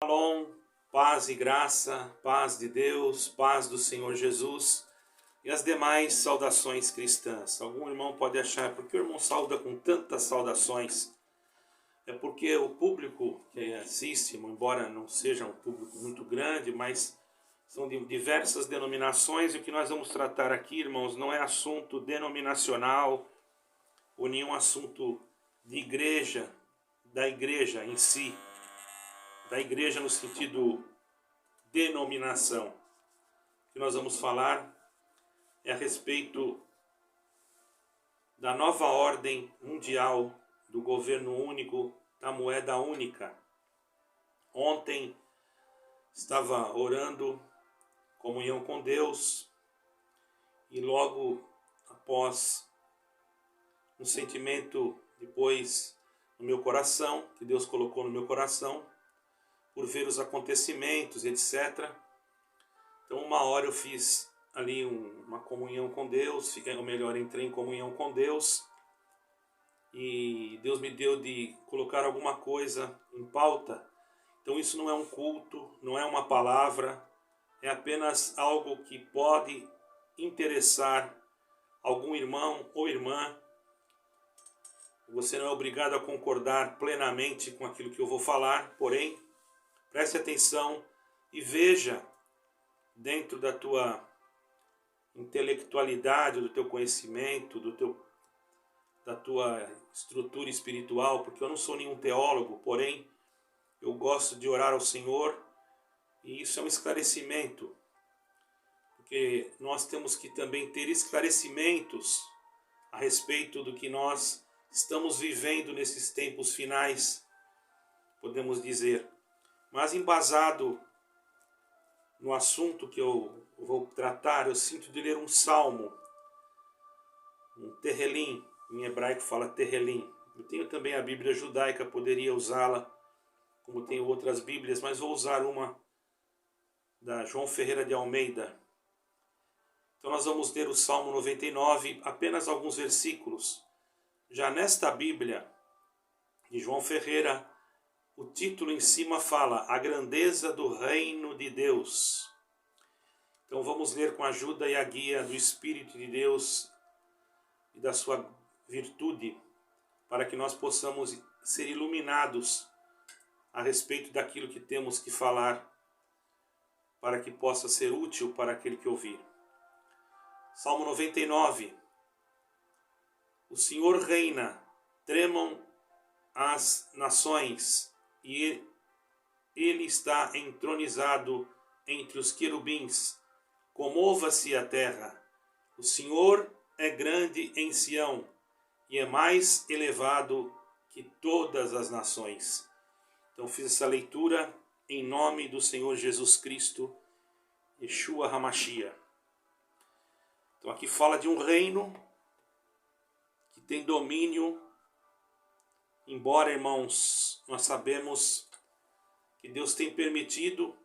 Shalom, paz e graça, paz de Deus, paz do Senhor Jesus e as demais saudações cristãs. Algum irmão pode achar, por que o irmão sauda com tantas saudações? É porque o público que assiste, embora não seja um público muito grande, mas são de diversas denominações, e o que nós vamos tratar aqui, irmãos, não é assunto denominacional ou nenhum assunto de igreja, da igreja em si, da igreja no sentido denominação. O que nós vamos falar é a respeito da nova ordem mundial do governo único, da moeda única. Ontem estava orando, comunhão com Deus, e logo após um sentimento depois no meu coração, que Deus colocou no meu coração, por ver os acontecimentos, etc. Então uma hora eu fiz ali uma comunhão com Deus, ou melhor, entrei em comunhão com Deus, e Deus me deu de colocar alguma coisa em pauta. Então isso não é um culto, não é uma palavra, é apenas algo que pode interessar algum irmão ou irmã. Você não é obrigado a concordar plenamente com aquilo que eu vou falar, porém, preste atenção e veja, dentro da tua intelectualidade, do teu conhecimento, da tua estrutura espiritual, porque eu não sou nenhum teólogo, porém, eu gosto de orar ao Senhor, e isso é um esclarecimento, porque nós temos que também ter esclarecimentos a respeito do que nós estamos vivendo nesses tempos finais, podemos dizer. Mas embasado no assunto que eu vou tratar, eu sinto de ler um salmo, um Tehelim, em hebraico fala Tehelim. Eu tenho também a Bíblia judaica, poderia usá-la, como tenho outras Bíblias, mas vou usar uma da João Ferreira de Almeida. Então nós vamos ler o Salmo 99, apenas alguns versículos. Já nesta Bíblia de João Ferreira, o título em cima fala A Grandeza do Reino de Deus. Então vamos ler com a ajuda e a guia do Espírito de Deus e da sua virtude, para que nós possamos ser iluminados a respeito daquilo que temos que falar, para que possa ser útil para aquele que ouvir. Salmo 99. O Senhor reina, tremam as nações, e ele está entronizado entre os querubins. Comova-se a terra. O Senhor é grande em Sião, e é mais elevado que todas as nações. Então fiz essa leitura em nome do Senhor Jesus Cristo, Yeshua HaMashiach. Então aqui fala de um reino que tem domínio, embora, irmãos, nós sabemos que Deus tem permitido,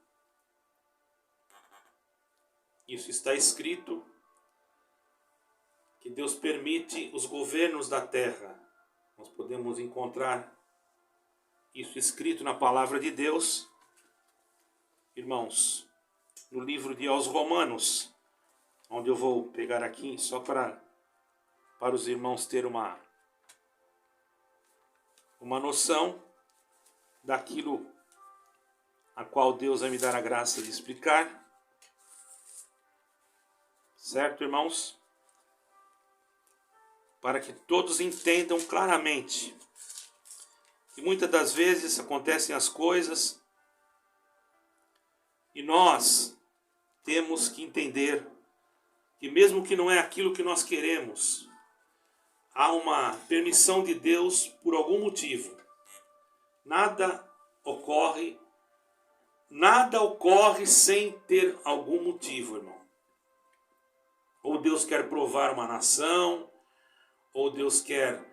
isso está escrito, que Deus permite os governos da terra. Nós podemos encontrar isso escrito na palavra de Deus, irmãos, no livro de aos Romanos, onde eu vou pegar aqui só para os irmãos terem uma noção daquilo a qual Deus vai me dar a graça de explicar. Certo, irmãos? Para que todos entendam claramente que muitas das vezes acontecem as coisas e nós temos que entender que mesmo que não é aquilo que nós queremos, há uma permissão de Deus por algum motivo. Nada ocorre sem ter algum motivo, irmão. Ou Deus quer provar uma nação, ou Deus quer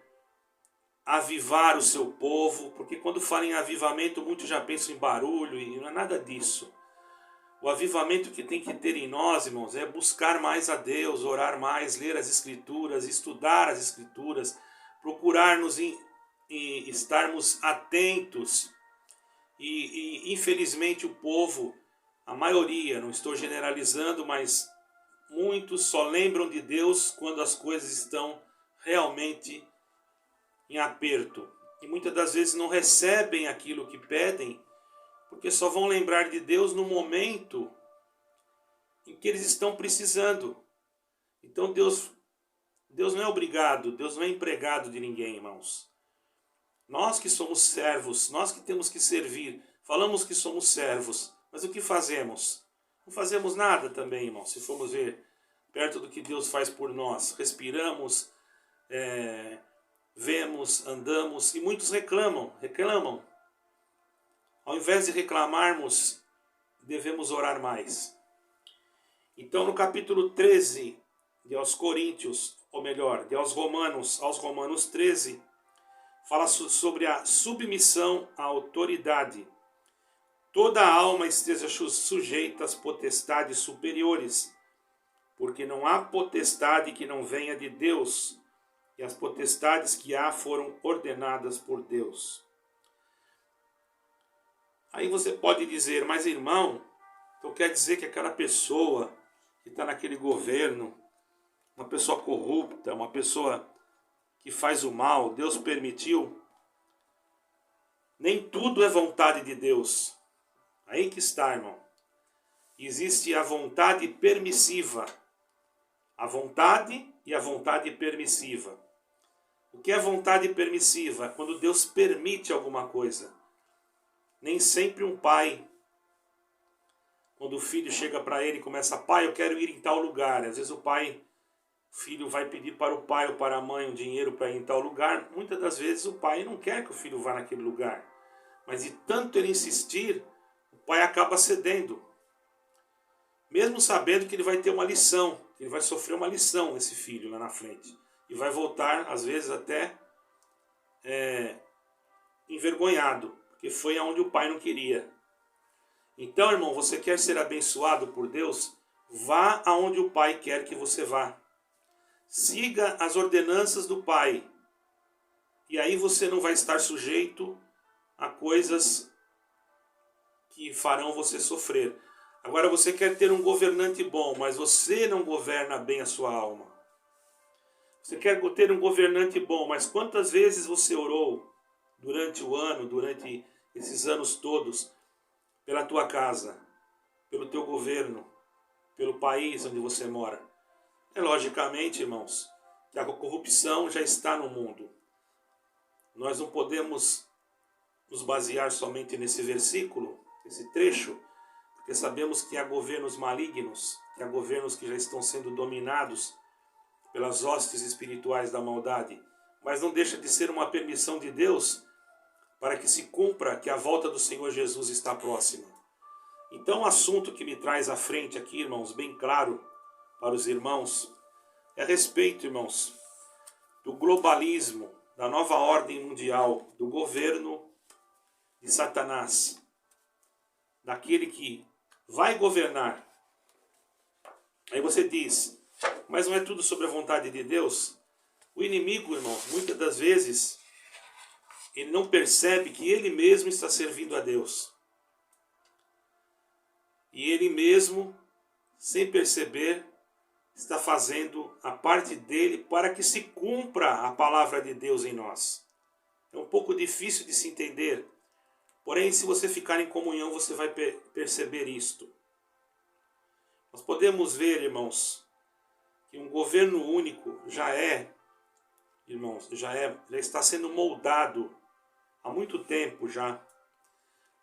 avivar o seu povo, porque quando fala em avivamento, muitos já pensam em barulho, e não é nada disso. O avivamento que tem que ter em nós, irmãos, é buscar mais a Deus, orar mais, ler as Escrituras, estudar as Escrituras, procurar-nos e estarmos atentos E infelizmente o povo, a maioria, não estou generalizando, mas muitos só lembram de Deus quando as coisas estão realmente em aperto. E muitas das vezes não recebem aquilo que pedem, porque só vão lembrar de Deus no momento em que eles estão precisando. Então Deus não é obrigado, Deus não é empregado de ninguém, irmãos. Nós que somos servos, nós que temos que servir, falamos que somos servos, mas o que fazemos? Não fazemos nada também, irmãos, se formos ver perto do que Deus faz por nós. Respiramos, vemos, andamos, e muitos reclamam. Ao invés de reclamarmos, devemos orar mais. Então no capítulo 13 de aos Coríntios, ou melhor, de aos Romanos 13, fala sobre a submissão à autoridade. Toda a alma esteja sujeita às potestades superiores, porque não há potestade que não venha de Deus, e as potestades que há foram ordenadas por Deus. Aí você pode dizer, mas irmão, então quer dizer que aquela pessoa que está naquele governo, uma pessoa corrupta, uma pessoa que faz o mal, Deus permitiu? Nem tudo é vontade de Deus. Aí que está, irmão. Existe a vontade permissiva. A vontade e a vontade permissiva. O que é vontade permissiva? Quando Deus permite alguma coisa. Nem sempre um pai, quando o filho chega para ele e começa, pai, eu quero ir em tal lugar. Às vezes o filho vai pedir para o pai ou para a mãe um dinheiro para ir em tal lugar. Muitas das vezes o pai não quer que o filho vá naquele lugar. Mas de tanto ele insistir, o pai acaba cedendo. Mesmo sabendo que ele vai ter uma lição, que ele vai sofrer uma lição, esse filho lá na frente. E vai voltar, às vezes, até envergonhado, porque foi aonde o pai não queria. Então, irmão, você quer ser abençoado por Deus? Vá aonde o pai quer que você vá. Siga as ordenanças do pai. E aí você não vai estar sujeito a coisas que farão você sofrer. Agora você quer ter um governante bom, mas você não governa bem a sua alma. Você quer ter um governante bom, mas quantas vezes você orou durante o ano, durante esses anos todos, pela tua casa, pelo teu governo, pelo país onde você mora? Logicamente, irmãos, que a corrupção já está no mundo. Nós não podemos nos basear somente nesse versículo, esse trecho, porque sabemos que há governos malignos, que há governos que já estão sendo dominados pelas hostes espirituais da maldade, mas não deixa de ser uma permissão de Deus para que se cumpra que a volta do Senhor Jesus está próxima. Então o assunto que me traz à frente aqui, irmãos, bem claro para os irmãos, é a respeito, irmãos, do globalismo, da nova ordem mundial, do governo de Satanás, daquele que vai governar. Aí você diz, mas não é tudo sobre a vontade de Deus? O inimigo, irmãos, muitas das vezes, ele não percebe que ele mesmo está servindo a Deus. E ele mesmo, sem perceber, está fazendo a parte dele para que se cumpra a palavra de Deus em nós. É um pouco difícil de se entender, porém, se você ficar em comunhão, você vai perceber isto. Nós podemos ver, irmãos, que um governo único irmãos, já está sendo moldado há muito tempo já.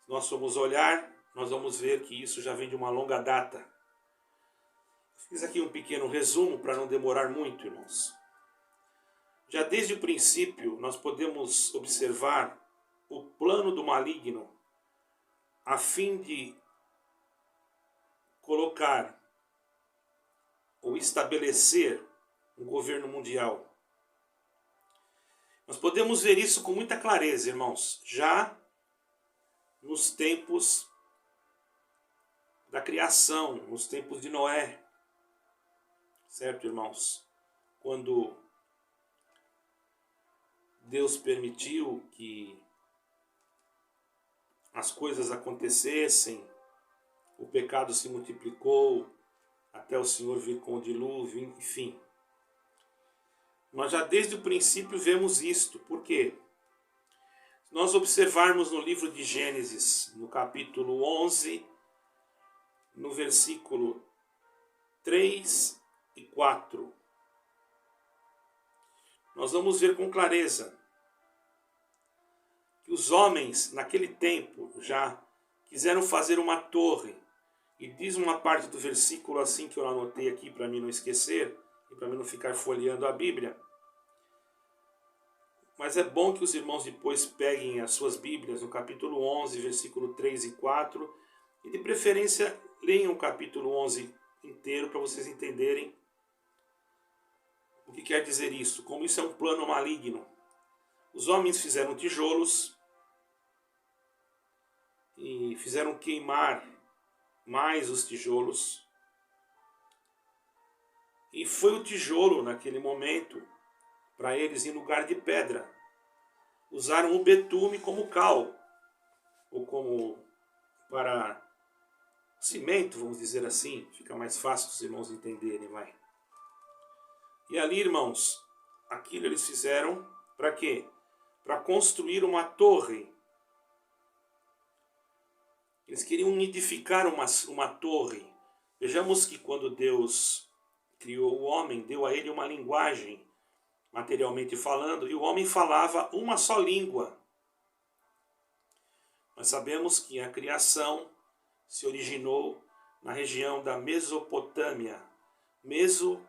Se nós formos olhar, nós vamos ver que isso já vem de uma longa data. Fiz aqui um pequeno resumo para não demorar muito, irmãos. Já desde o princípio, nós podemos observar o plano do maligno a fim de colocar ou estabelecer um governo mundial. Nós podemos ver isso com muita clareza, irmãos, já nos tempos da criação, nos tempos de Noé. Certo, irmãos? Quando Deus permitiu que as coisas acontecessem, o pecado se multiplicou, até o Senhor vir com o dilúvio, enfim. Nós já desde o princípio vemos isto. Por quê? Se nós observarmos no livro de Gênesis, no capítulo 11, no versículo 3 e 4, nós vamos ver com clareza que os homens, naquele tempo, já quiseram fazer uma torre. E diz uma parte do versículo assim que eu anotei aqui para mim não esquecer, e para mim não ficar folheando a Bíblia. Mas é bom que os irmãos depois peguem as suas Bíblias no capítulo 11, versículo 3 e 4, e de preferência leiam o capítulo 11 inteiro para vocês entenderem o que quer dizer isso, como isso é um plano maligno. Os homens fizeram tijolos e fizeram queimar mais os tijolos. E foi o tijolo, naquele momento, para eles em lugar de pedra. Usaram o betume como cal, ou como para cimento, vamos dizer assim. Fica mais fácil os irmãos entenderem, vai. E ali, irmãos, aquilo eles fizeram para quê? Para construir uma torre. Eles queriam edificar uma torre. Vejamos que quando Deus criou o homem, deu a ele uma linguagem, materialmente falando, e o homem falava uma só língua. Nós sabemos que a criação se originou na região da Mesopotâmia. Meso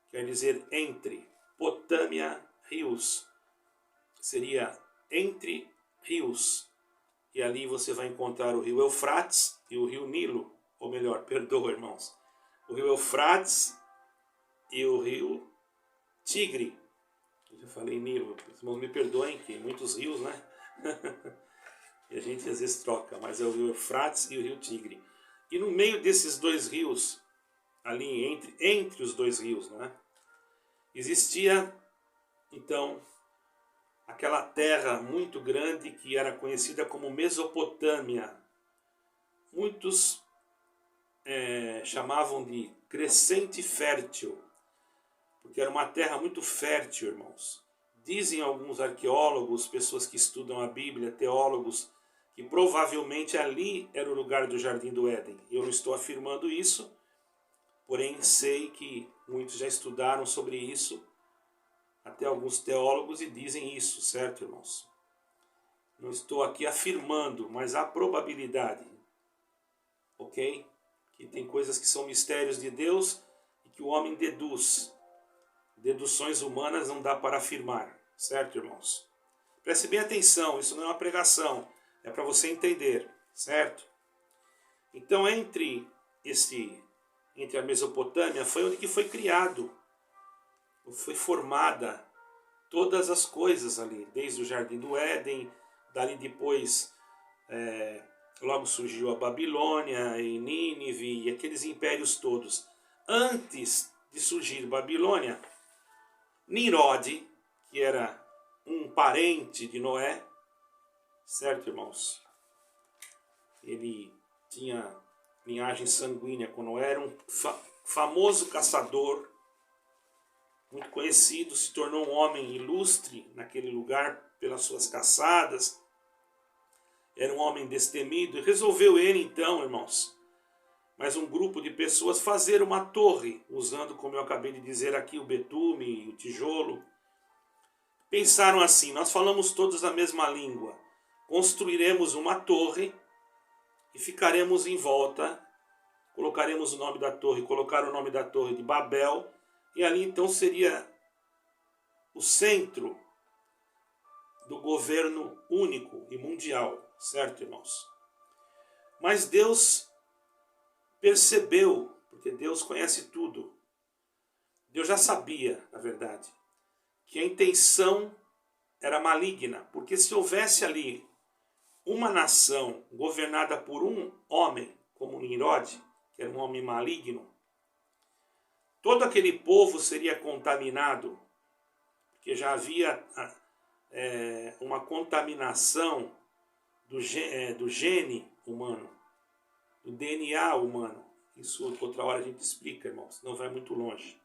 quer dizer entre, Potâmia, rios. Seria entre rios. E ali você vai encontrar o rio Eufrates e o rio Nilo. Ou melhor, perdoa, irmãos. O rio Eufrates e o rio Tigre. Eu já falei Nilo. Os irmãos me perdoem, que muitos rios, né? E a gente às vezes troca, mas é o rio Eufrates e o rio Tigre. E no meio desses dois rios, ali entre os dois rios, né? Existia, então, aquela terra muito grande que era conhecida como Mesopotâmia. Muitos chamavam de crescente fértil, porque era uma terra muito fértil, irmãos. Dizem alguns arqueólogos, pessoas que estudam a Bíblia, teólogos, que provavelmente ali era o lugar do Jardim do Éden. Eu não estou afirmando isso, porém sei que muitos já estudaram sobre isso, até alguns teólogos, e dizem isso, certo, irmãos? Não estou aqui afirmando, mas há probabilidade, ok? Que tem coisas que são mistérios de Deus e que o homem deduz. Deduções humanas não dá para afirmar, certo, irmãos? Preste bem atenção, isso não é uma pregação, é para você entender, certo? Então, entre a Mesopotâmia foi onde que foi criado, foi formada todas as coisas ali, desde o Jardim do Éden, dali depois logo surgiu a Babilônia e Nínive e aqueles impérios todos. Antes de surgir Babilônia, Nimrod, que era um parente de Noé, certo, irmãos? Ele tinha linhagem sanguínea com Noé, era um famoso caçador, muito conhecido, se tornou um homem ilustre naquele lugar pelas suas caçadas. Era um homem destemido e resolveu ele então, irmãos, mais um grupo de pessoas fazer uma torre, usando, como eu acabei de dizer aqui, o betume e o tijolo. Pensaram assim: nós falamos todos a mesma língua, construiremos uma torre e ficaremos em volta, colocaremos o nome da torre, colocaram o nome da torre de Babel, e ali então seria o centro do governo único e mundial, certo, irmãos? Mas Deus percebeu, porque Deus conhece tudo, Deus já sabia, na verdade, que a intenção era maligna, porque se houvesse ali uma nação governada por um homem, como Nimrod, que era um homem maligno, todo aquele povo seria contaminado, porque já havia uma contaminação do gene humano, do DNA humano. Isso outra hora a gente explica, irmãos, não vai muito longe.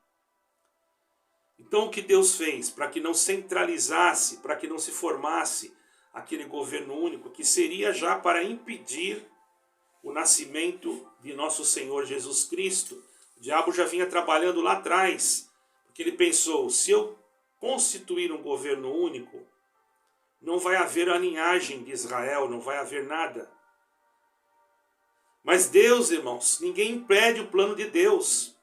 Então o que Deus fez para que não centralizasse, para que não se formasse aquele governo único, que seria já para impedir o nascimento de nosso Senhor Jesus Cristo. O diabo já vinha trabalhando lá atrás, porque ele pensou, se eu constituir um governo único, não vai haver a linhagem de Israel, não vai haver nada. Mas Deus, irmãos, ninguém impede o plano de Deus.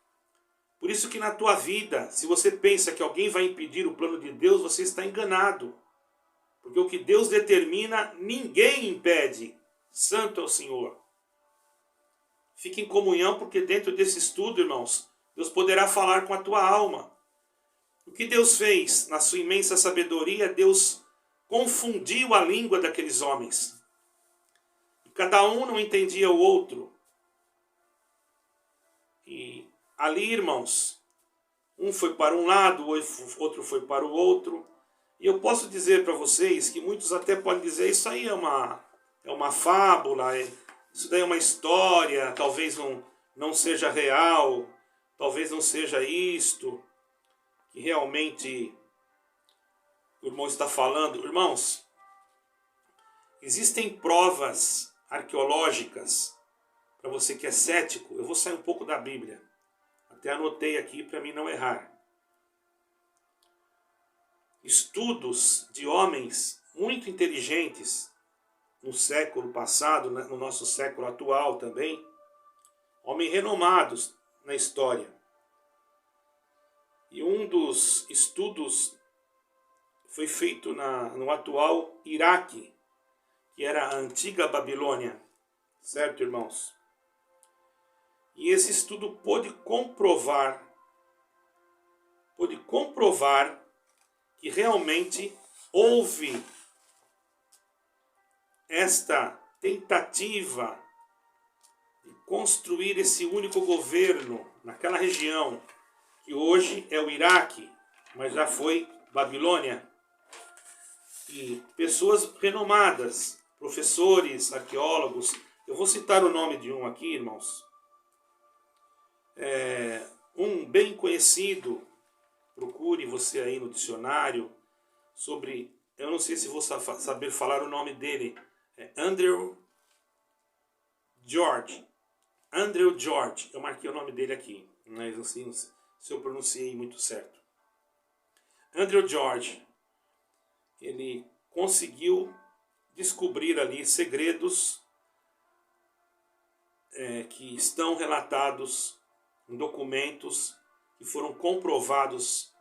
Por isso que na tua vida, se você pensa que alguém vai impedir o plano de Deus, você está enganado. Porque o que Deus determina, ninguém impede. Santo é o Senhor. Fique em comunhão, porque dentro desse estudo, irmãos, Deus poderá falar com a tua alma. O que Deus fez? Na sua imensa sabedoria, Deus confundiu a língua daqueles homens. E cada um não entendia o outro. E ali, irmãos, um foi para um lado, outro foi para o outro. E eu posso dizer para vocês que muitos até podem dizer, isso aí é uma fábula, isso daí é uma história, talvez não seja real, talvez não seja isto que realmente o irmão está falando. Irmãos, existem provas arqueológicas, para você que é cético, eu vou sair um pouco da Bíblia. Até anotei aqui para mim não errar. Estudos de homens muito inteligentes no século passado, no nosso século atual também, homens renomados na história. E um dos estudos foi feito no atual Iraque, que era a antiga Babilônia, certo, irmãos? E esse estudo pôde comprovar que realmente houve esta tentativa de construir esse único governo naquela região, que hoje é o Iraque, mas já foi Babilônia. E pessoas renomadas, professores, arqueólogos, eu vou citar o nome de um aqui, irmãos. Um bem conhecido, procure você aí no dicionário, sobre, eu não sei se vou saber falar o nome dele, Andrew George, eu marquei o nome dele aqui, mas assim, não sei se eu pronunciei muito certo. Andrew George, ele conseguiu descobrir ali segredos que estão relatados em documentos que foram comprovados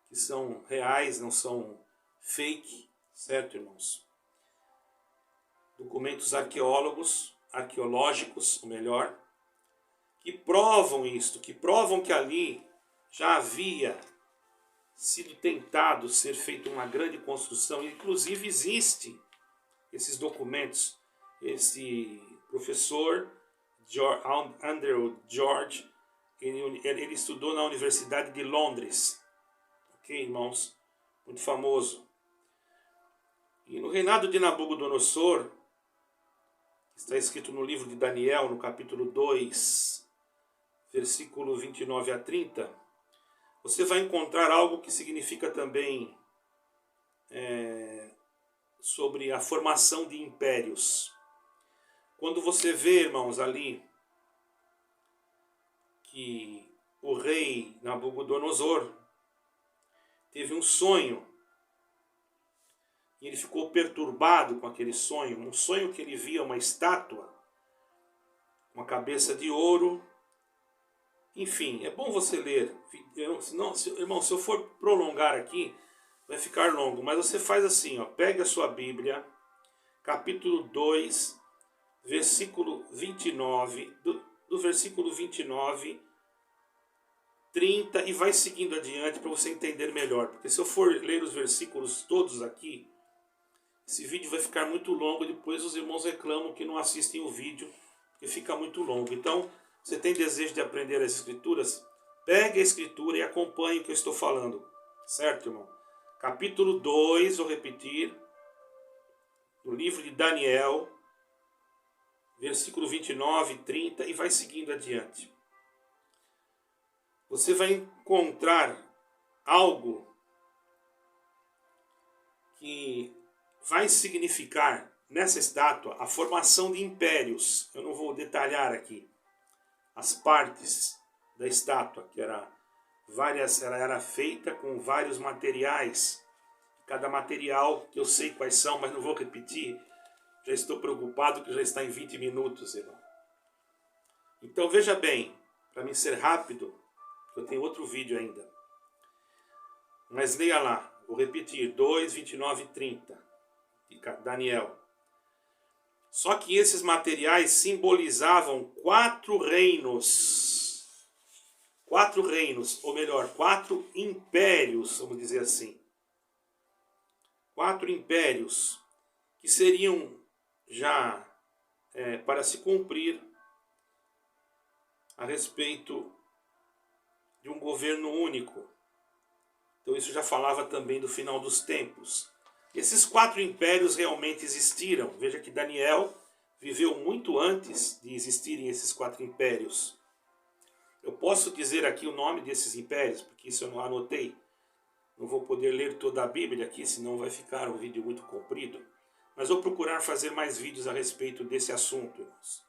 que são reais, não são fake, certo, irmãos? Documentos arqueológicos, ou melhor, que provam isto, que provam que ali já havia sido tentado ser feita uma grande construção, inclusive existe esses documentos. Esse professor Andrew George, ele estudou na Universidade de Londres, ok, irmãos? Muito famoso. E no reinado de Nabucodonosor, está escrito no livro de Daniel, no capítulo 2, versículo 29 a 30, você vai encontrar algo que significa também sobre a formação de impérios. Quando você vê, irmãos, ali que o rei Nabucodonosor teve um sonho e ele ficou perturbado com aquele sonho, um sonho que ele via uma estátua, uma cabeça de ouro. Enfim, é bom você ler. Irmão, se eu for prolongar aqui, vai ficar longo. Mas você faz assim, ó, pega a sua Bíblia, capítulo 2, versículo 29, do versículo 29, 30, e vai seguindo adiante para você entender melhor. Porque se eu for ler os versículos todos aqui, esse vídeo vai ficar muito longo. Depois os irmãos reclamam que não assistem o vídeo, porque fica muito longo. Então, você tem desejo de aprender as escrituras? Pegue a escritura e acompanhe o que eu estou falando. Certo, irmão? Capítulo 2, vou repetir. do livro de Daniel, versículo 29, 30 e vai seguindo adiante. Você vai encontrar algo que vai significar nessa estátua a formação de impérios. Eu não vou detalhar aqui as partes da estátua, que ela era feita com vários materiais. Cada material, que eu sei quais são, mas não vou repetir. Já estou preocupado que já está em 20 minutos, irmão. Então veja bem, para mim ser rápido, eu tenho outro vídeo ainda. Mas leia lá, vou repetir, 2, 29 e 30, de Daniel. Só que esses materiais simbolizavam 4 reinos. 4 reinos, ou melhor, 4 impérios, vamos dizer assim. 4 impérios que seriam já para se cumprir a respeito de um governo único. Então isso já falava também do final dos tempos. Esses 4 impérios realmente existiram. Veja que Daniel viveu muito antes de existirem esses 4 impérios. Eu posso dizer aqui o nome desses impérios, porque isso eu não anotei. Não vou poder ler toda a Bíblia aqui, senão vai ficar um vídeo muito comprido. Mas vou procurar fazer mais vídeos a respeito desse assunto, irmãos.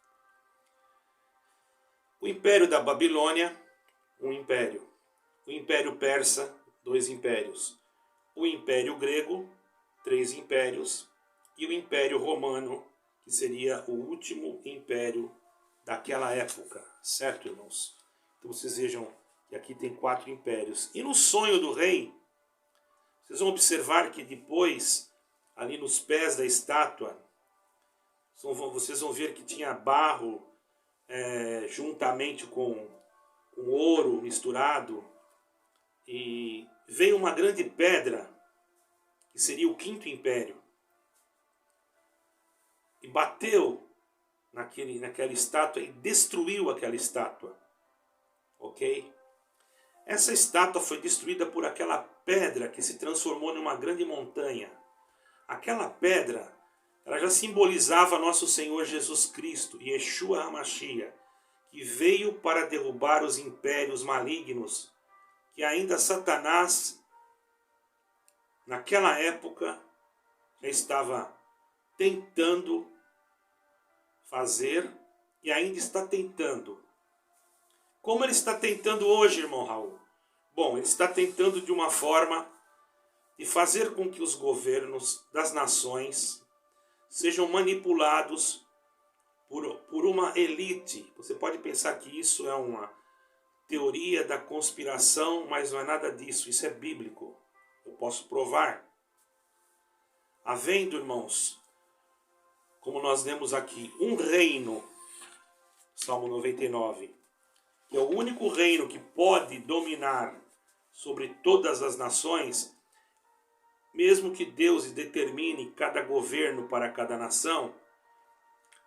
O Império da Babilônia, um império. O Império Persa, 2 impérios. O Império Grego, 3 impérios. E o Império Romano, que seria o último império daquela época. Certo, irmãos? Então vocês vejam que aqui tem 4 impérios. E no sonho do rei, vocês vão observar que depois, ali nos pés da estátua, vocês vão ver que tinha barro juntamente com ouro misturado. E veio uma grande pedra, que seria o 5º império. E bateu naquela estátua e destruiu aquela estátua. Ok? Essa estátua foi destruída por aquela pedra que se transformou numa grande montanha. Aquela pedra, ela já simbolizava nosso Senhor Jesus Cristo, Yeshua HaMashiach, que veio para derrubar os impérios malignos, que ainda Satanás, naquela época, já estava tentando fazer e ainda está tentando. Como ele está tentando hoje, irmão Raul? Bom, ele está tentando de uma forma de fazer com que os governos das nações sejam manipulados por uma elite. Você pode pensar que isso é uma teoria da conspiração, mas não é nada disso. Isso é bíblico. Eu posso provar. Havendo, irmãos, como nós lemos aqui, um reino, Salmo 99, que é o único reino que pode dominar sobre todas as nações, mesmo que Deus determine cada governo para cada nação,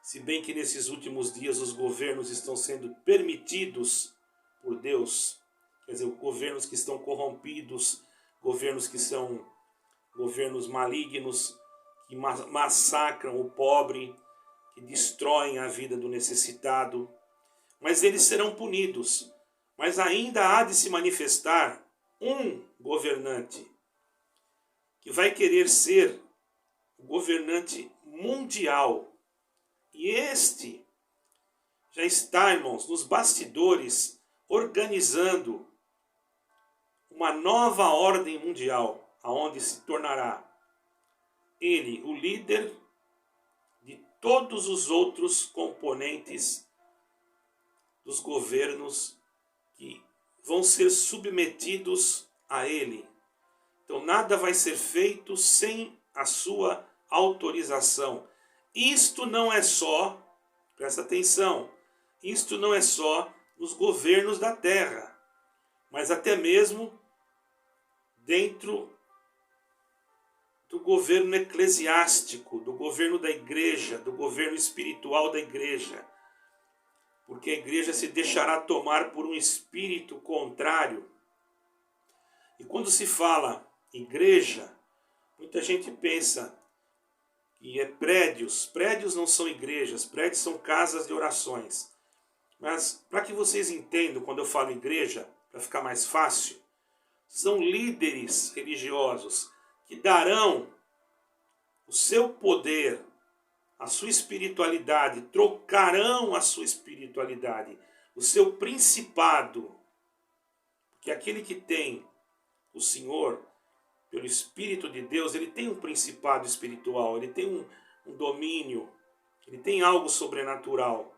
se bem que nesses últimos dias os governos estão sendo permitidos por Deus, quer dizer, governos que estão corrompidos, governos que são governos malignos, que massacram o pobre, que destroem a vida do necessitado, mas eles serão punidos. Mas ainda há de se manifestar um governante que vai querer ser o governante mundial. E este já está, irmãos, nos bastidores, organizando uma nova ordem mundial, aonde se tornará ele o líder de todos os outros componentes dos governos que vão ser submetidos a ele. Então nada vai ser feito sem a sua autorização. Isto não é só, presta atenção, isto não é só nos governos da terra, mas até mesmo dentro do governo eclesiástico, do governo da igreja, do governo espiritual da igreja. Porque a igreja se deixará tomar por um espírito contrário. E quando se fala igreja, muita gente pensa E é prédios. Prédios não são igrejas, prédios são casas de orações. Mas para que vocês entendam quando eu falo igreja, para ficar mais fácil, são líderes religiosos que darão o seu poder, a sua espiritualidade, trocarão a sua espiritualidade, o seu principado, porque aquele que tem o Senhor, pelo Espírito de Deus, ele tem um principado espiritual, ele tem um domínio, ele tem algo sobrenatural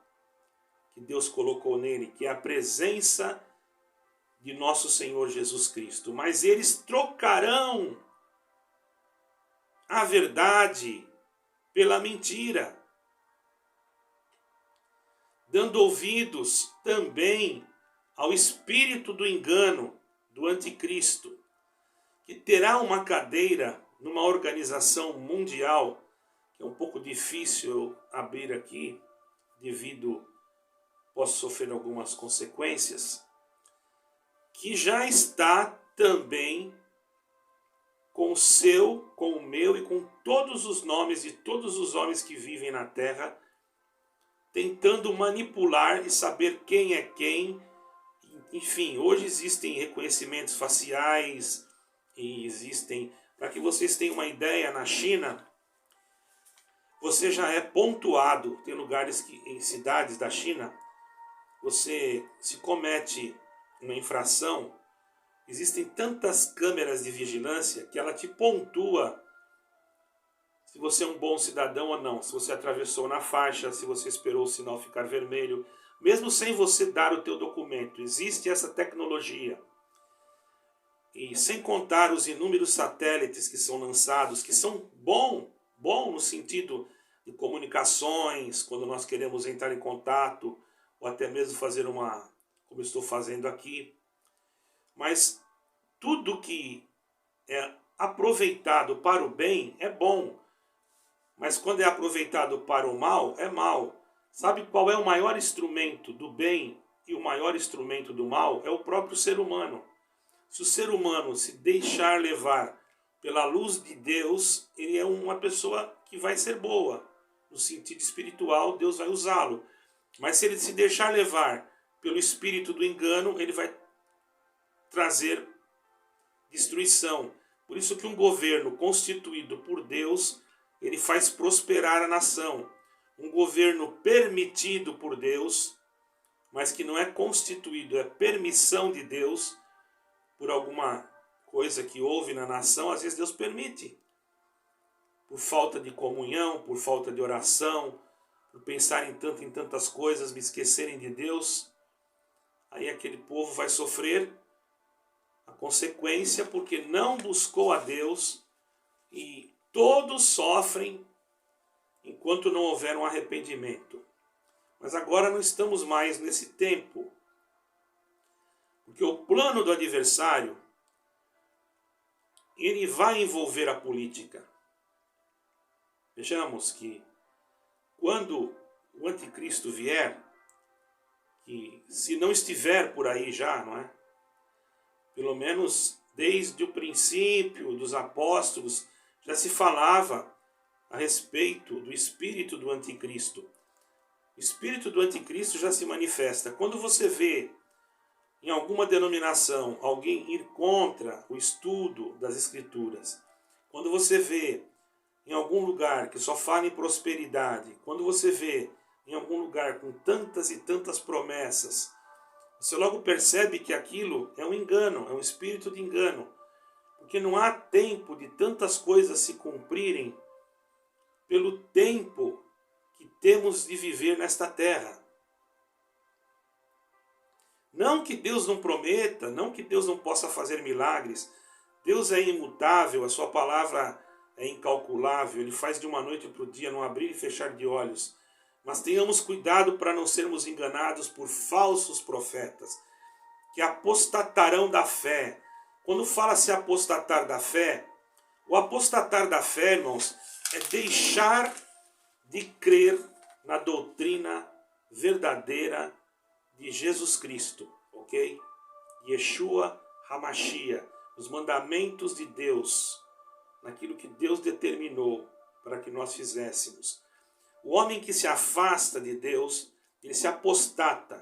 que Deus colocou nele, que é a presença de nosso Senhor Jesus Cristo. Mas eles trocarão a verdade pela mentira, dando ouvidos também ao espírito do engano do anticristo, que terá uma cadeira numa organização mundial, que é um pouco difícil eu abrir aqui, posso sofrer algumas consequências, que já está também com o meu e com todos os nomes de todos os homens que vivem na terra, tentando manipular e saber quem é quem. Enfim, hoje existem reconhecimentos faciais e existem, para que vocês tenham uma ideia, na China, você já é pontuado, tem lugares que, em cidades da China, você se comete uma infração, existem tantas câmeras de vigilância que ela te pontua se você é um bom cidadão ou não, se você atravessou na faixa, se você esperou o sinal ficar vermelho, mesmo sem você dar o teu documento. Existe essa tecnologia. E sem contar os inúmeros satélites que são lançados, que são bom no sentido de comunicações, quando nós queremos entrar em contato, ou até mesmo fazer como estou fazendo aqui. Mas tudo que é aproveitado para o bem é bom. Mas quando é aproveitado para o mal, é mal. Sabe qual é o maior instrumento do bem e o maior instrumento do mal? É o próprio ser humano. Se o ser humano se deixar levar pela luz de Deus, ele é uma pessoa que vai ser boa. No sentido espiritual, Deus vai usá-lo. Mas se ele se deixar levar pelo espírito do engano, ele vai trazer destruição. Por isso que um governo constituído por Deus, ele faz prosperar a nação. Um governo permitido por Deus, mas que não é constituído, é permissão de Deus, por alguma coisa que houve na nação, às vezes Deus permite. Por falta de comunhão, por falta de oração, por pensar em tantas coisas, me esquecerem de Deus. Aí aquele povo vai sofrer a consequência porque não buscou a Deus, e todos sofrem enquanto não houver um arrependimento. Mas agora não estamos mais nesse tempo, porque o plano do adversário, ele vai envolver a política. Vejamos que quando o anticristo vier, que se não estiver por aí já, não é? Pelo menos desde o princípio dos apóstolos, já se falava a respeito do espírito do anticristo. O espírito do anticristo já se manifesta. Quando você vê em alguma denominação alguém ir contra o estudo das Escrituras, quando você vê em algum lugar que só fala em prosperidade, quando você vê em algum lugar com tantas e tantas promessas, você logo percebe que aquilo é um engano, é um espírito de engano. Porque não há tempo de tantas coisas se cumprirem pelo tempo que temos de viver nesta terra. Não que Deus não prometa, não que Deus não possa fazer milagres. Deus é imutável, a sua palavra é incalculável, Ele faz de uma noite para o dia, não abrir e fechar de olhos. Mas tenhamos cuidado para não sermos enganados por falsos profetas, que apostatarão da fé. Quando fala-se apostatar da fé, o apostatar da fé, irmãos, é deixar de crer na doutrina verdadeira de Jesus Cristo, ok? Yeshua HaMashiach, os mandamentos de Deus, naquilo que Deus determinou para que nós fizéssemos. O homem que se afasta de Deus, ele se apostata.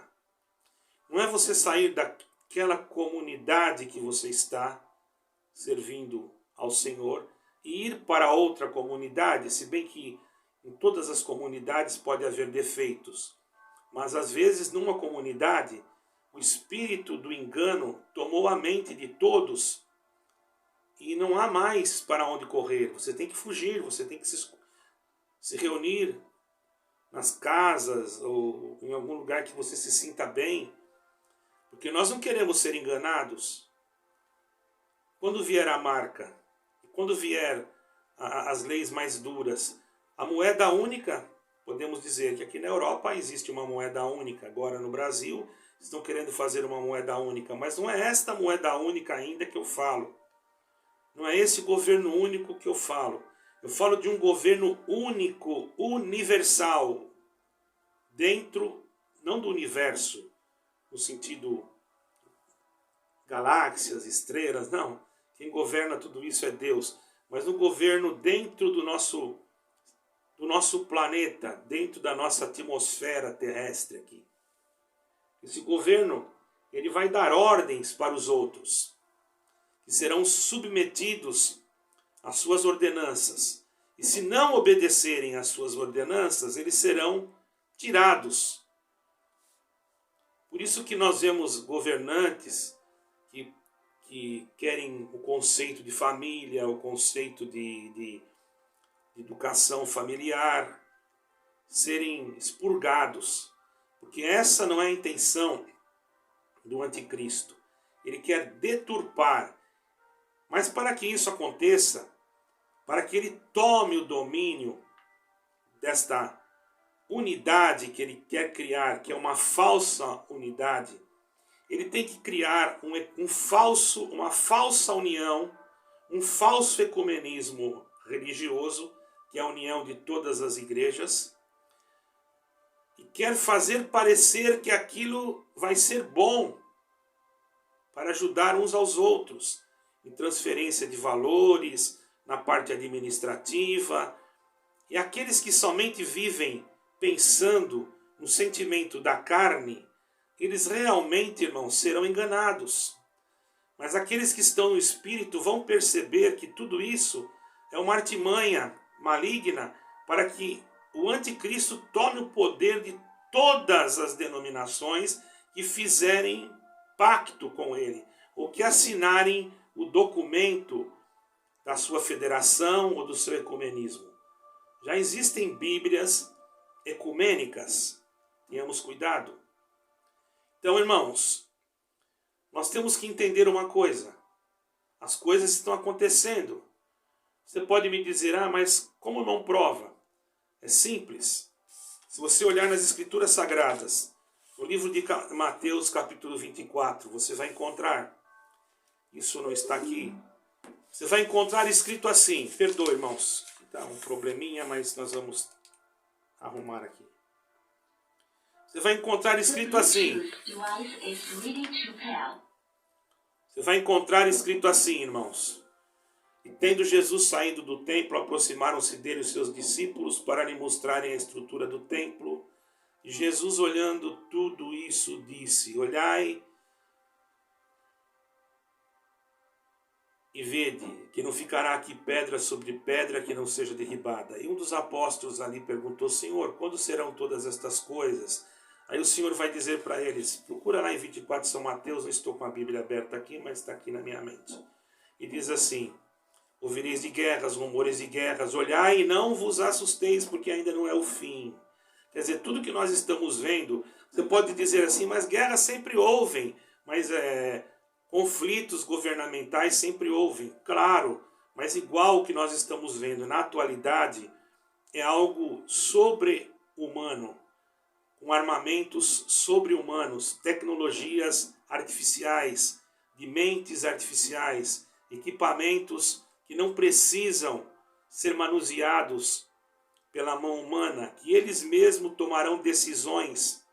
Não é você sair daquela comunidade que você está servindo ao Senhor e ir para outra comunidade, se bem que em todas as comunidades pode haver defeitos. Mas às vezes numa comunidade, o espírito do engano tomou a mente de todos e não há mais para onde correr. Você tem que fugir, você tem que se reunir nas casas ou em algum lugar que você se sinta bem, porque nós não queremos ser enganados. Quando vier a marca, quando vier as leis mais duras, a moeda única, podemos dizer que aqui na Europa existe uma moeda única, agora no Brasil estão querendo fazer uma moeda única, mas não é esta moeda única ainda que eu falo. Não é esse governo único que eu falo. Eu falo de um governo único, universal, dentro, não do universo, no sentido galáxias, estrelas, não. Quem governa tudo isso é Deus. Mas no governo dentro do nosso planeta, dentro da nossa atmosfera terrestre aqui. Esse governo, ele vai dar ordens para os outros, que serão submetidos às suas ordenanças. E se não obedecerem às suas ordenanças, eles serão tirados. Por isso que nós vemos governantes que querem o conceito de família, o conceito de educação familiar, serem expurgados. Porque essa não é a intenção do anticristo. Ele quer deturpar. Mas para que isso aconteça, para que ele tome o domínio desta unidade que ele quer criar, que é uma falsa unidade, ele tem que criar uma falsa união, um falso ecumenismo religioso, que é a união de todas as igrejas, e quer fazer parecer que aquilo vai ser bom para ajudar uns aos outros, em transferência de valores, na parte administrativa. E aqueles que somente vivem pensando no sentimento da carne, eles realmente, irmãos, serão enganados. Mas aqueles que estão no Espírito vão perceber que tudo isso é uma artimanha maligna para que o anticristo tome o poder de todas as denominações que fizerem pacto com ele, ou que assinarem o documento da sua federação ou do seu ecumenismo. Já existem Bíblias ecumênicas, tenhamos cuidado. Então, irmãos, nós temos que entender uma coisa. As coisas estão acontecendo. Você pode me dizer, mas como não prova? É simples. Se você olhar nas Escrituras Sagradas, no livro de Mateus, capítulo 24, você vai encontrar, isso não está aqui, você vai encontrar escrito assim, perdoe, irmãos, está um probleminha, mas nós vamos arrumar aqui. Você vai encontrar escrito assim. Você vai encontrar escrito assim, irmãos. E tendo Jesus saído do templo, aproximaram-se dele os seus discípulos para lhe mostrarem a estrutura do templo. E Jesus, olhando tudo isso, disse: olhai e vede, que não ficará aqui pedra sobre pedra que não seja derribada. E um dos apóstolos ali perguntou: Senhor, quando serão todas estas coisas? Aí o Senhor vai dizer para eles, procura lá em 24 São Mateus, não estou com a Bíblia aberta aqui, mas está aqui na minha mente. E diz assim: ouvireis de guerras, rumores de guerras, olhai e não vos assusteis, porque ainda não é o fim. Quer dizer, tudo que nós estamos vendo, você pode dizer assim, mas guerras sempre houve, mas conflitos governamentais sempre houve, claro, mas igual o que nós estamos vendo na atualidade, é algo sobre-humano, com armamentos sobre-humanos, tecnologias artificiais, de mentes artificiais, equipamentos que não precisam ser manuseados pela mão humana, que eles mesmos tomarão decisões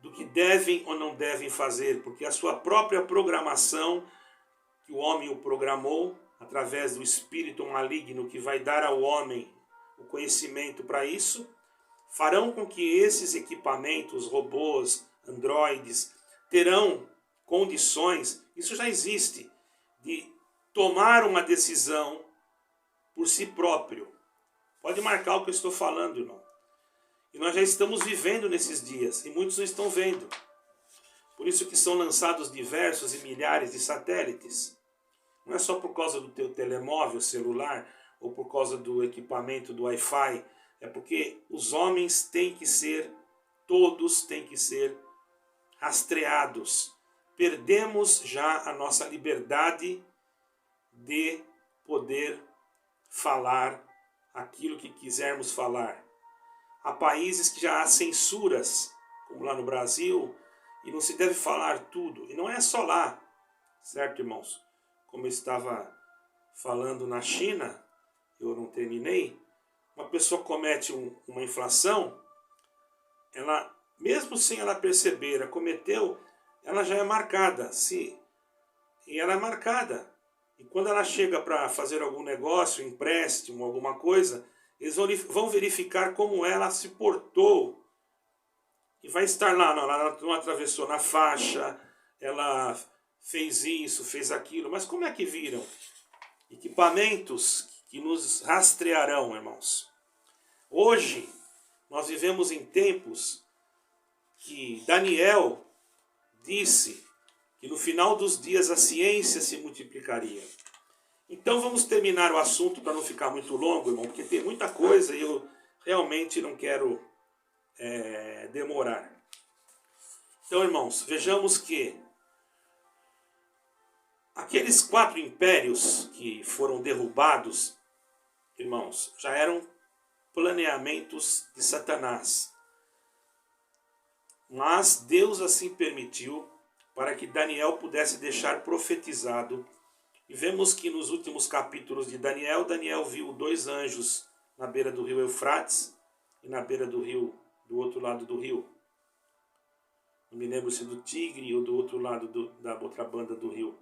do que devem ou não devem fazer, porque a sua própria programação, que o homem o programou, através do espírito maligno que vai dar ao homem o conhecimento para isso, farão com que esses equipamentos, robôs, androides, terão condições, isso já existe, de tomar uma decisão por si próprio. Pode marcar o que eu estou falando, irmão. E nós já estamos vivendo nesses dias, e muitos não estão vendo. Por isso que são lançados diversos e milhares de satélites. Não é só por causa do teu telemóvel, celular, ou por causa do equipamento do Wi-Fi. É porque os homens têm que ser, todos têm que ser rastreados. Perdemos já a nossa liberdade de poder falar aquilo que quisermos falar. Há países que já há censuras, como lá no Brasil, e não se deve falar tudo. E não é só lá, certo, irmãos? Como eu estava falando na China, eu não terminei, uma pessoa comete uma infração, ela, mesmo sem ela perceber, ela cometeu, ela já é marcada. E ela é marcada. E quando ela chega para fazer algum negócio, empréstimo, alguma coisa, eles vão verificar como ela se portou. E vai estar lá, ela não atravessou na faixa, ela fez isso, fez aquilo. Mas como é que viram? Equipamentos que nos rastrearão, irmãos. Hoje, nós vivemos em tempos que Daniel disse que no final dos dias a ciência se multiplicaria. Então vamos terminar o assunto para não ficar muito longo, irmão, porque tem muita coisa e eu realmente não quero demorar. Então, irmãos, vejamos que aqueles 4 impérios que foram derrubados, irmãos, já eram planeamentos de Satanás. Mas Deus assim permitiu para que Daniel pudesse deixar profetizado. E vemos que nos últimos capítulos de Daniel, Daniel viu 2 anjos na beira do rio Eufrates e na beira do rio, do outro lado do rio. Não me lembro se do Tigre ou do outro lado da outra banda do rio.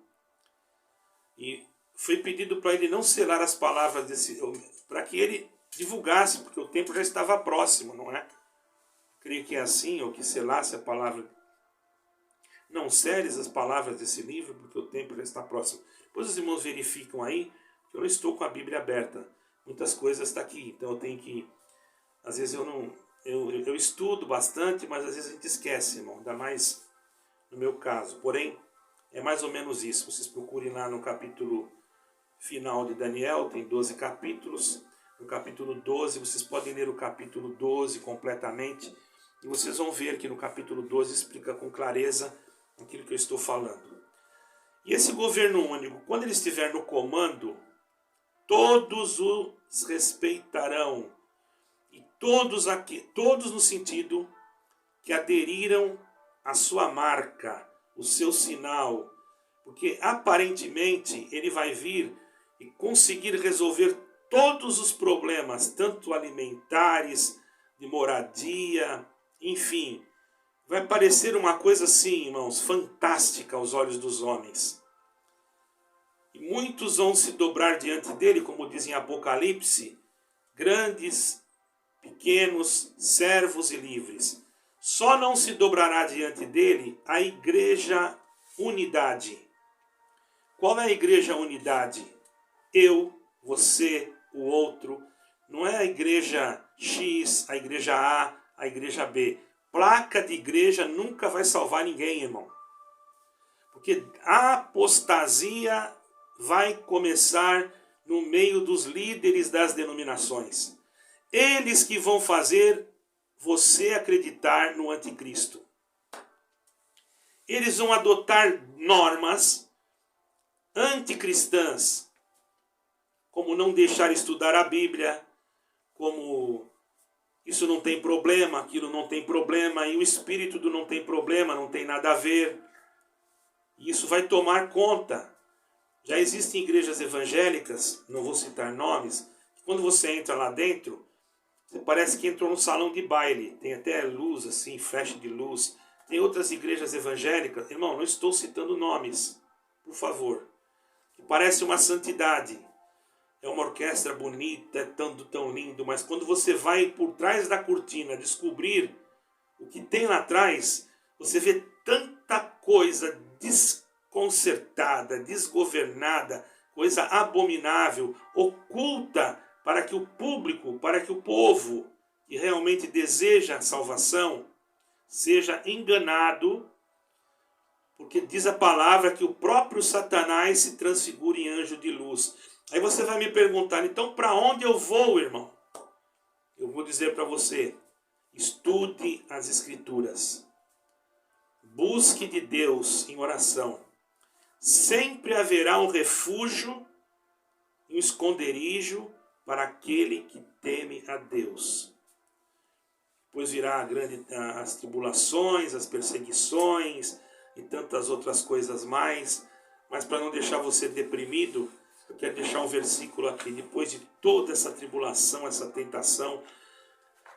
E foi pedido para ele não selar as palavras para que ele divulgasse, porque o tempo já estava próximo, não é? Creio que é assim, ou que selasse a palavra. Não seles as palavras desse livro, porque o tempo já está próximo. Depois os irmãos verificam aí, que eu não estou com a Bíblia aberta. Muitas coisas estão aqui, então eu tenho que... Às vezes eu estudo bastante, mas às vezes a gente esquece, irmão. Ainda mais no meu caso. Porém, é mais ou menos isso. Vocês procurem lá no capítulo final de Daniel, tem 12 capítulos. No capítulo 12, vocês podem ler o capítulo 12 completamente. E vocês vão ver que no capítulo 12 explica com clareza aquilo que eu estou falando. E esse governo único, quando ele estiver no comando, todos os respeitarão. E todos no sentido que aderiram à sua marca, o seu sinal. Porque aparentemente ele vai vir e conseguir resolver todos os problemas, tanto alimentares, de moradia, enfim. Vai parecer uma coisa assim, irmãos, fantástica aos olhos dos homens. E muitos vão se dobrar diante dele, como diz em Apocalipse, grandes, pequenos, servos e livres. Só não se dobrará diante dele a igreja unidade. Qual é a igreja unidade? Eu, você, o outro. Não é a igreja X, a igreja A, a igreja B. Placa de igreja nunca vai salvar ninguém, irmão. Porque a apostasia vai começar no meio dos líderes das denominações. Eles que vão fazer você acreditar no anticristo. Eles vão adotar normas anticristãs, como não deixar estudar a Bíblia, como isso não tem problema, aquilo não tem problema, e o espírito do não tem problema, não tem nada a ver. E isso vai tomar conta. Já existem igrejas evangélicas, não vou citar nomes, que quando você entra lá dentro, você parece que entrou num salão de baile. Tem até luz assim, flash de luz. Tem outras igrejas evangélicas, irmão, não estou citando nomes, por favor. que parece uma santidade. É uma orquestra bonita, é tão lindo, mas quando você vai por trás da cortina descobrir o que tem lá atrás, você vê tanta coisa desconcertada, desgovernada, coisa abominável, oculta, para que o público, para que o povo que realmente deseja a salvação seja enganado, porque diz a palavra que o próprio Satanás se transfigura em anjo de luz. Aí você vai me perguntar, então para onde eu vou, irmão? Eu vou dizer para você, estude as Escrituras. Busque de Deus em oração. Sempre haverá um refúgio, um esconderijo para aquele que teme a Deus. Depois virá as tribulações, as perseguições e tantas outras coisas mais. Mas para não deixar você deprimido, eu quero deixar um versículo aqui. Depois de toda essa tribulação, essa tentação,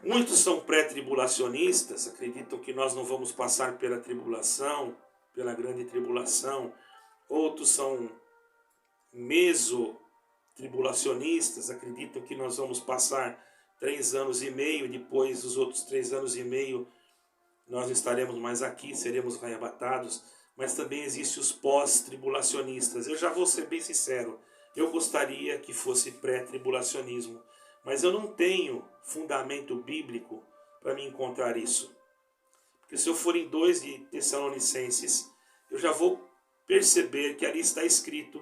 muitos são pré-tribulacionistas, acreditam que nós não vamos passar pela tribulação, pela grande tribulação. Outros são meso-tribulacionistas, acreditam que nós vamos passar 3 anos e meio, depois dos outros 3 anos e meio nós estaremos mais aqui, seremos arrebatados. Mas também existem os pós-tribulacionistas. Eu já vou ser bem sincero, eu gostaria que fosse pré-tribulacionismo, mas eu não tenho fundamento bíblico para me encontrar isso. Porque se eu for em 2 de Tessalonicenses, eu já vou perceber que ali está escrito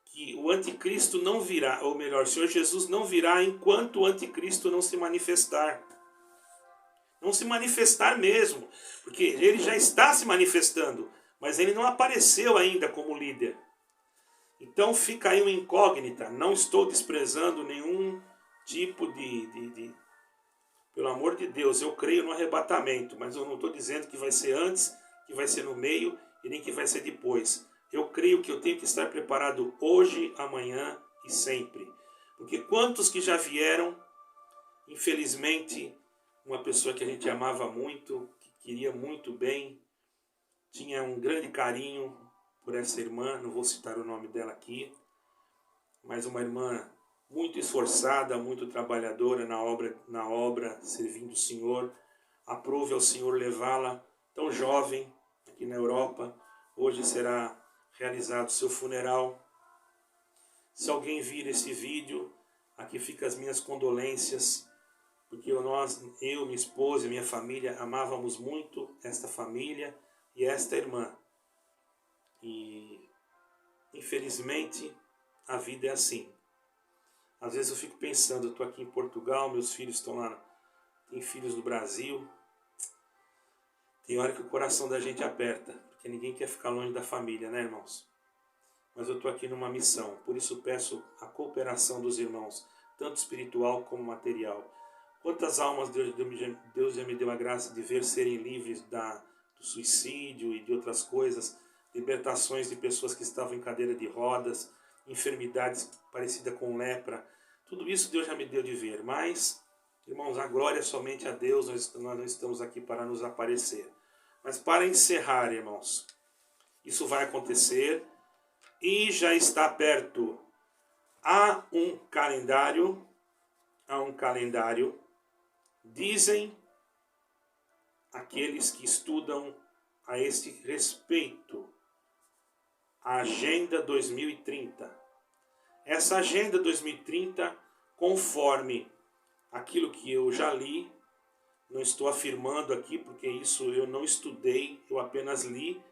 que o anticristo não virá, ou melhor, o Senhor Jesus não virá enquanto o anticristo não se manifestar. Não se manifestar mesmo, porque ele já está se manifestando, mas ele não apareceu ainda como líder. Então fica aí uma incógnita. Não estou desprezando nenhum tipo pelo amor de Deus, eu creio no arrebatamento, mas eu não estou dizendo que vai ser antes, que vai ser no meio e nem que vai ser depois. Eu creio que eu tenho que estar preparado hoje, amanhã e sempre. Porque quantos que já vieram, infelizmente, uma pessoa que a gente amava muito, que queria muito bem, tinha um grande carinho por essa irmã, não vou citar o nome dela aqui, mas uma irmã muito esforçada, muito trabalhadora na obra servindo o Senhor. Aprove ao Senhor levá-la, tão jovem, aqui na Europa. Hoje será realizado seu funeral. Se alguém vir esse vídeo, aqui ficam as minhas condolências, porque eu, minha esposa e minha família amávamos muito esta família e esta irmã. E infelizmente a vida é assim. Às vezes eu fico pensando, eu estou aqui em Portugal, meus filhos estão lá, tem filhos no Brasil. Tem hora que o coração da gente aperta, porque ninguém quer ficar longe da família, né, irmãos? Mas eu estou aqui numa missão, por isso peço a cooperação dos irmãos, tanto espiritual como material. Quantas almas Deus já me deu a graça de ver serem livres do suicídio e de outras coisas, libertações de pessoas que estavam em cadeira de rodas, enfermidades parecidas com lepra. Tudo isso Deus já me deu de ver, mas, irmãos, a glória é somente a Deus, nós não estamos aqui para nos aparecer. Mas para encerrar, irmãos, isso vai acontecer e já está perto. Há um calendário, dizem aqueles que estudam a este respeito, a Agenda 2030. Essa Agenda 2030, conforme aquilo que eu já li, não estou afirmando aqui porque isso eu não estudei, eu apenas li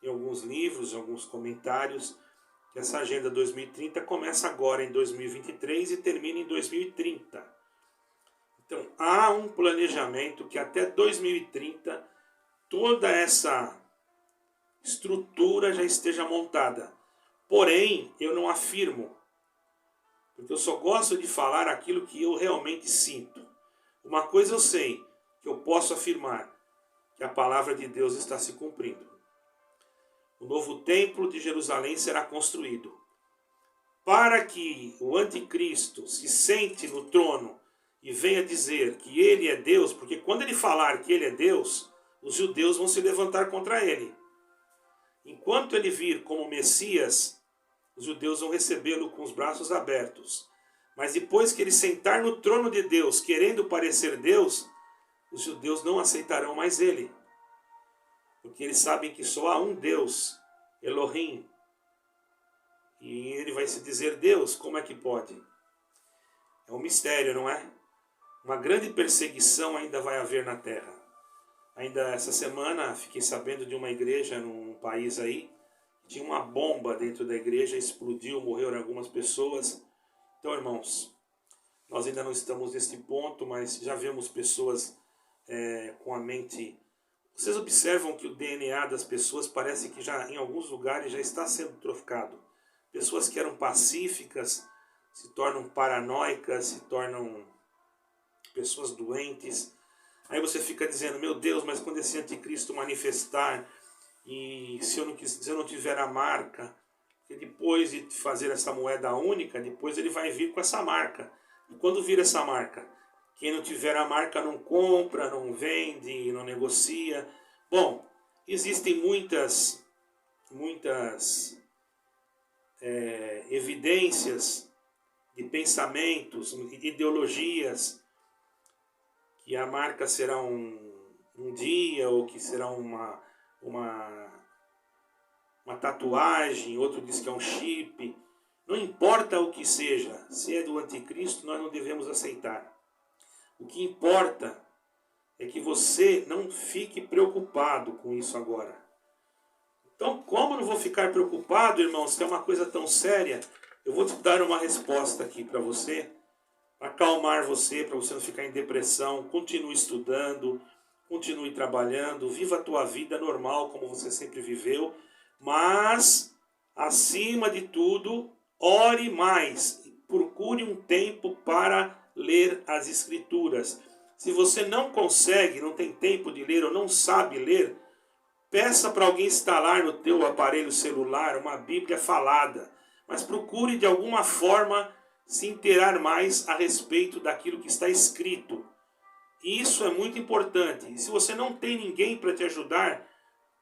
em alguns livros, em alguns comentários, que essa Agenda 2030 começa agora em 2023 e termina em 2030. Então há um planejamento que até 2030 toda essa estrutura já esteja montada. Porém, eu não afirmo, porque eu só gosto de falar aquilo que eu realmente sinto. Uma coisa eu sei, que eu posso afirmar, que a palavra de Deus está se cumprindo. O novo templo de Jerusalém será construído. Para que o anticristo se sente no trono e venha dizer que ele é Deus, porque quando ele falar que ele é Deus, os judeus vão se levantar contra ele. Enquanto ele vir como Messias, os judeus vão recebê-lo com os braços abertos. Mas depois que ele sentar no trono de Deus, querendo parecer Deus, os judeus não aceitarão mais ele. Porque eles sabem que só há um Deus, Elohim. E ele vai se dizer Deus, como é que pode? É um mistério, não é? Uma grande perseguição ainda vai haver na terra. Ainda essa semana fiquei sabendo de uma igreja num país aí, tinha uma bomba dentro da igreja, explodiu, morreram algumas pessoas. Então, irmãos, nós ainda não estamos nesse ponto, mas já vemos pessoas com a mente... Vocês observam que o DNA das pessoas parece que já em alguns lugares já está sendo trocado. Pessoas que eram pacíficas se tornam paranoicas, se tornam pessoas doentes. Aí você fica dizendo, meu Deus, mas quando esse anticristo manifestar, e se eu não tiver a marca, e depois de fazer essa moeda única, depois ele vai vir com essa marca. E quando vir essa marca? Quem não tiver a marca não compra, não vende, não negocia. Bom, existem muitas evidências de pensamentos, de ideologias, que a marca será um dia, ou que será uma tatuagem, outro diz que é um chip. Não importa o que seja, se é do anticristo, nós não devemos aceitar. O que importa é que você não fique preocupado com isso agora. Então, como eu não vou ficar preocupado, irmãos, se é uma coisa tão séria, eu vou te dar uma resposta aqui para você, para acalmar você, para você não ficar em depressão. Continue estudando, continue trabalhando, viva a tua vida normal, como você sempre viveu, mas, acima de tudo, ore mais, procure um tempo para ler as Escrituras. Se você não consegue, não tem tempo de ler ou não sabe ler, peça para alguém instalar no teu aparelho celular uma Bíblia falada, mas procure de alguma forma se inteirar mais a respeito daquilo que está escrito. Isso é muito importante. E se você não tem ninguém para te ajudar,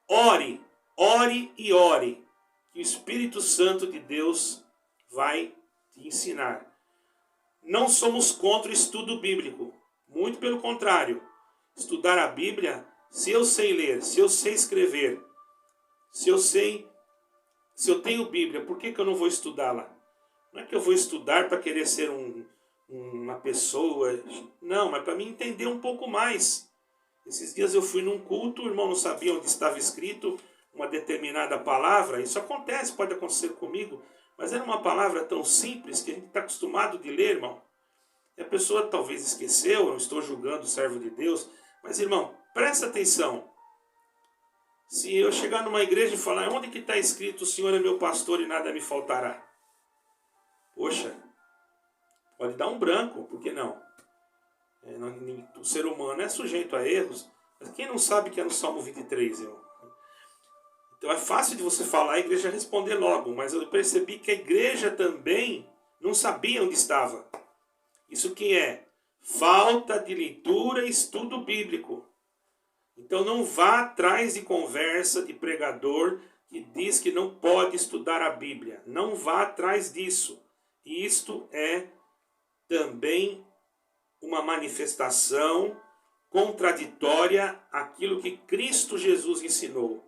ore, ore e ore, que o Espírito Santo de Deus vai te ensinar. Não somos contra o estudo bíblico, muito pelo contrário. Estudar a Bíblia, se eu sei ler, se eu sei escrever, se eu tenho Bíblia, por que eu não vou estudá-la? Não é que eu vou estudar para querer ser uma pessoa, não, mas para mim entender um pouco mais. Esses dias eu fui num culto, o irmão não sabia onde estava escrito uma determinada palavra. Isso acontece, pode acontecer comigo, mas era uma palavra tão simples que a gente está acostumado de ler, irmão. E a pessoa talvez esqueceu, eu não estou julgando o servo de Deus, mas irmão, presta atenção. Se eu chegar numa igreja e falar, onde que está escrito, o Senhor é meu pastor e nada me faltará? Poxa, pode dar um branco, por que não? O ser humano é sujeito a erros, mas quem não sabe que é no Salmo 23, irmão? Então é fácil de você falar, a igreja responder logo, mas eu percebi que a igreja também não sabia onde estava. Isso que é falta de leitura e estudo bíblico. Então não vá atrás de conversa de pregador que diz que não pode estudar a Bíblia. Não vá atrás disso. Isto é também uma manifestação contraditória àquilo que Cristo Jesus ensinou.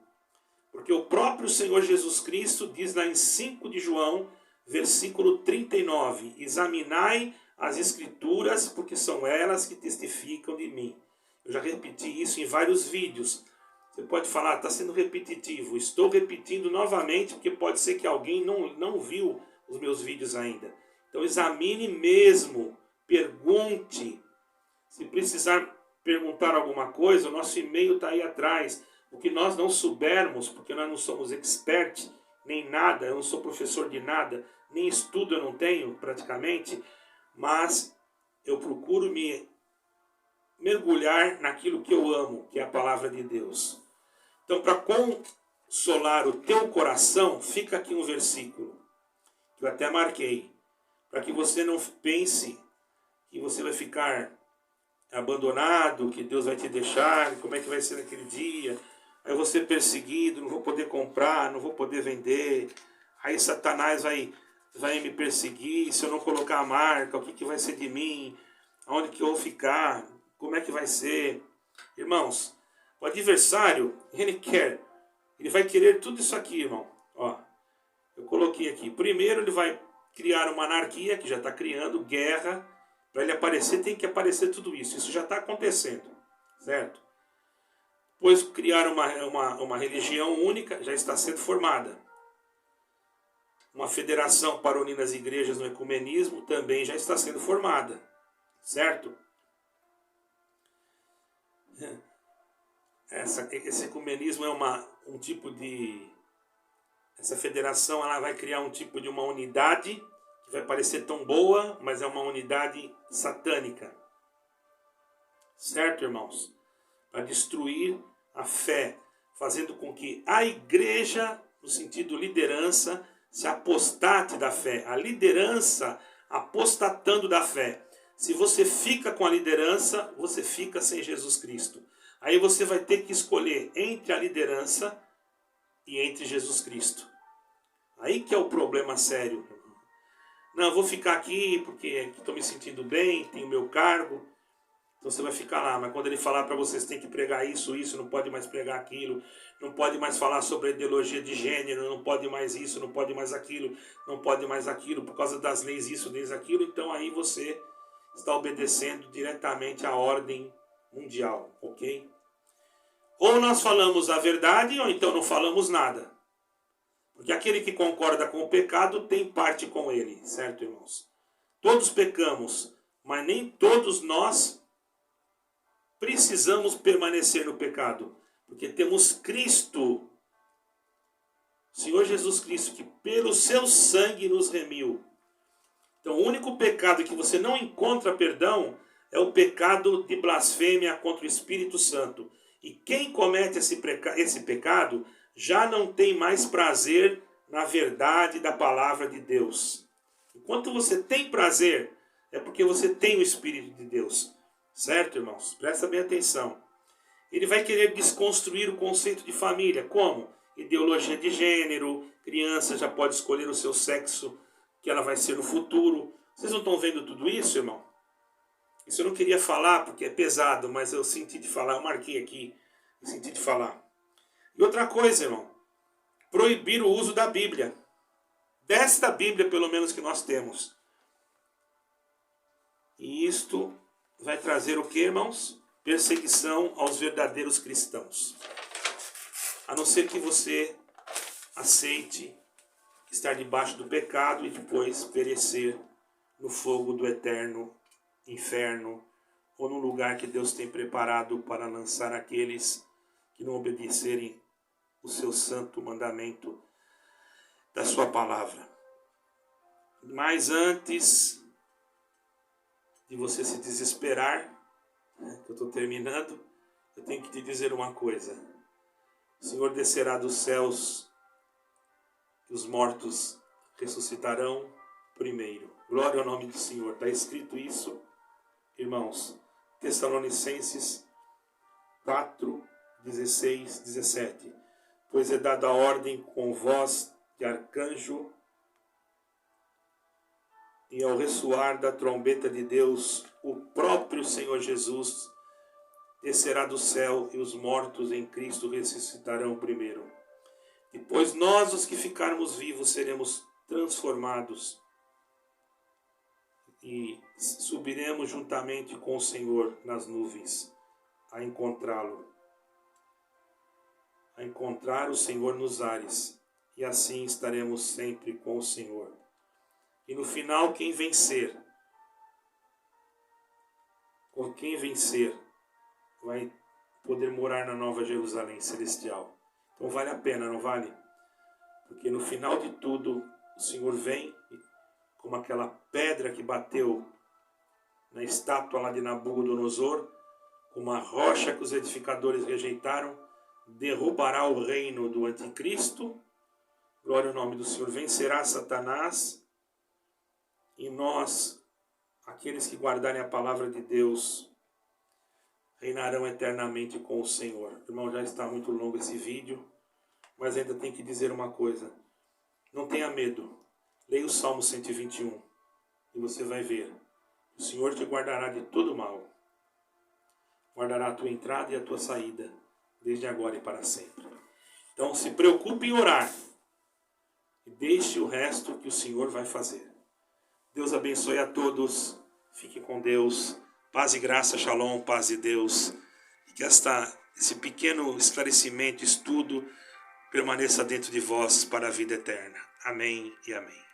Porque o próprio Senhor Jesus Cristo diz lá em 5 de João, versículo 39, examinai as Escrituras, porque são elas que testificam de mim. Eu já repeti isso em vários vídeos. Você pode falar, está sendo repetitivo. Estou repetindo novamente, porque pode ser que alguém não viu os meus vídeos ainda. Então examine mesmo, pergunte. Se precisar perguntar alguma coisa, o nosso e-mail está aí atrás. O que nós não soubermos, porque nós não somos experts, nem nada, eu não sou professor de nada, nem estudo eu não tenho praticamente, mas eu procuro me mergulhar naquilo que eu amo, que é a palavra de Deus. Então, para consolar o teu coração, fica aqui um versículo, que eu até marquei, para que você não pense que você vai ficar abandonado, que Deus vai te deixar, como é que vai ser naquele dia, aí eu vou ser perseguido, não vou poder comprar, não vou poder vender. Aí Satanás vai me perseguir, se eu não colocar a marca, o que vai ser de mim? Aonde que eu vou ficar? Como é que vai ser? Irmãos, o adversário, ele vai querer tudo isso aqui, irmão. Ó, eu coloquei aqui. Primeiro ele vai criar uma anarquia, que já está criando, guerra. Para ele aparecer, tem que aparecer tudo isso. Isso já está acontecendo, certo? Depois criar uma religião única, já está sendo formada. Uma federação para unir as igrejas no ecumenismo também já está sendo formada, certo? Esse ecumenismo é um tipo de... Essa federação ela vai criar um tipo de uma unidade que vai parecer tão boa, mas é uma unidade satânica. Certo, irmãos? Para destruir a fé, fazendo com que a igreja, no sentido liderança, se apostate da fé. A liderança apostatando da fé. Se você fica com a liderança, você fica sem Jesus Cristo. Aí você vai ter que escolher entre a liderança e entre Jesus Cristo. Aí que é o problema sério. Não, eu vou ficar aqui porque estou me sentindo bem, tenho meu cargo. Então você vai ficar lá, mas quando ele falar para vocês tem que pregar isso, não pode mais pregar aquilo, não pode mais falar sobre a ideologia de gênero, não pode mais isso, não pode mais aquilo, não pode mais aquilo, por causa das leis isso, leis aquilo, então aí você está obedecendo diretamente à ordem mundial, ok? Ou nós falamos a verdade, ou então não falamos nada. Porque aquele que concorda com o pecado tem parte com ele, certo, irmãos? Todos pecamos, mas nem todos nós precisamos permanecer no pecado, porque temos Cristo, Senhor Jesus Cristo, que pelo seu sangue nos remiu. Então o único pecado que você não encontra perdão é o pecado de blasfêmia contra o Espírito Santo. E quem comete esse pecado já não tem mais prazer na verdade da palavra de Deus. Enquanto você tem prazer, é porque você tem o Espírito de Deus. Certo, irmãos? Presta bem atenção. Ele vai querer desconstruir o conceito de família. Como? Ideologia de gênero, criança já pode escolher o seu sexo que ela vai ser no futuro. Vocês não estão vendo tudo isso, irmão? Isso eu não queria falar porque é pesado, mas eu senti de falar, eu marquei aqui, eu senti de falar. E outra coisa, irmão, proibir o uso da Bíblia. Desta Bíblia, pelo menos, que nós temos. E isto vai trazer o que, irmãos? Perseguição aos verdadeiros cristãos. A não ser que você aceite estar debaixo do pecado e depois perecer no fogo do eterno inferno ou no lugar que Deus tem preparado para lançar aqueles que não obedecerem o seu santo mandamento da sua palavra. Mas antes de você se desesperar, que eu estou terminando, eu tenho que te dizer uma coisa. O Senhor descerá dos céus e os mortos ressuscitarão primeiro. Glória ao nome do Senhor. Está escrito isso, irmãos. Tessalonicenses 4, 16, 17. Pois é dada a ordem com voz de arcanjo e ao ressoar da trombeta de Deus, o próprio Senhor Jesus descerá do céu e os mortos em Cristo ressuscitarão primeiro. Depois nós, os que ficarmos vivos, seremos transformados e subiremos juntamente com o Senhor nas nuvens a encontrá-lo, a encontrar o Senhor nos ares, e assim estaremos sempre com o Senhor. E no final, quem vencer, vai poder morar na Nova Jerusalém Celestial. Então vale a pena, não vale? Porque no final de tudo, o Senhor vem como aquela pedra que bateu na estátua lá de Nabucodonosor, como a rocha que os edificadores rejeitaram, derrubará o reino do anticristo. Glória ao nome do Senhor. Vencerá Satanás. E nós, aqueles que guardarem a palavra de Deus, reinarão eternamente com o Senhor. Irmão, já está muito longo esse vídeo, mas ainda tem que dizer uma coisa. Não tenha medo. Leia o Salmo 121 e você vai ver. O Senhor te guardará de todo mal. Guardará a tua entrada e a tua saída, desde agora e para sempre. Então se preocupe em orar. E deixe o resto que o Senhor vai fazer. Deus abençoe a todos. Fique com Deus. Paz e graça, shalom, paz de Deus. E que esse pequeno esclarecimento, estudo, permaneça dentro de vós para a vida eterna. Amém e amém.